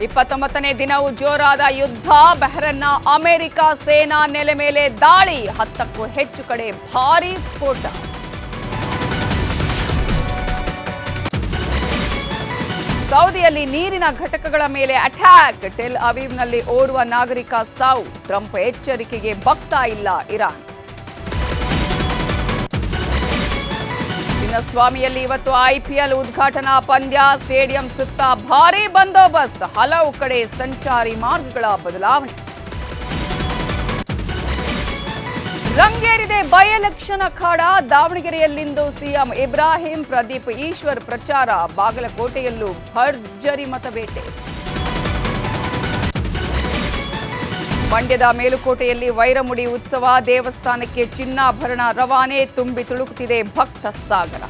29ನೇ ದಿನವೂ ಜೋರಾದ ಯುದ್ಧ. ಬಹ್ರೇನ್ನ ಅಮೆರಿಕ ಸೇನಾ ನೆಲೆ ಮೇಲೆ ದಾಳಿ. 10ಕ್ಕೂ ಹೆಚ್ಚು ಕಡೆ ಭಾರೀ ಸ್ಫೋಟ. ಸೌದಿಯಲ್ಲಿ ನೀರಿನ ಘಟಕಗಳ ಮೇಲೆ ಅಟ್ಯಾಕ್. ಟೆಲ್ ಅವೀವ್ನಲ್ಲಿ ಓರ್ವ ನಾಗರಿಕ ಸಾವು. ಟ್ರಂಪ್ ಎಚ್ಚರಿಕೆಗೆ ಬಗ್ತಾ ಇಲ್ಲ ಇರಾನ್. ಚಿನ್ನಸ್ವಾಮಿಯಲ್ಲಿ ಇವತ್ತು ಐಪಿಎಲ್ ಉದ್ಘಾಟನಾ ಪಂದ್ಯ. ಸ್ಟೇಡಿಯಂ ಸುತ್ತ ಭಾರೀ ಬಂದೋಬಸ್ತ್. ಹಲವು ಕಡೆ ಸಂಚಾರಿ ಮಾರ್ಗಗಳ ಬದಲಾವಣೆ. ರಂಗೇರಿದೆ ಬೈ ಎಲೆಕ್ಷನ್ ಅಖಾಡ. ದಾವಣಗೆರೆಯಲ್ಲಿಂದು ಸಿಎಂ ಇಬ್ರಾಹಿಂ ಪ್ರದೀಪ್ ಈಶ್ವರ್ ಪ್ರಚಾರ. ಬಾಗಲಕೋಟೆಯಲ್ಲೂ ಭರ್ಜರಿ ಮತಬೇಟೆ. ಮಂಡ್ಯದ ಮೇಲುಕೋಟೆಯಲ್ಲಿ ವೈರಮುಡಿ ಉತ್ಸವ. ದೇವಸ್ಥಾನಕ್ಕೆ ಚಿನ್ನಾಭರಣ ರವಾನೆ. ತುಂಬಿ ತುಳುಕುತ್ತಿದೆ ಭಕ್ತ ಸಾಗರ.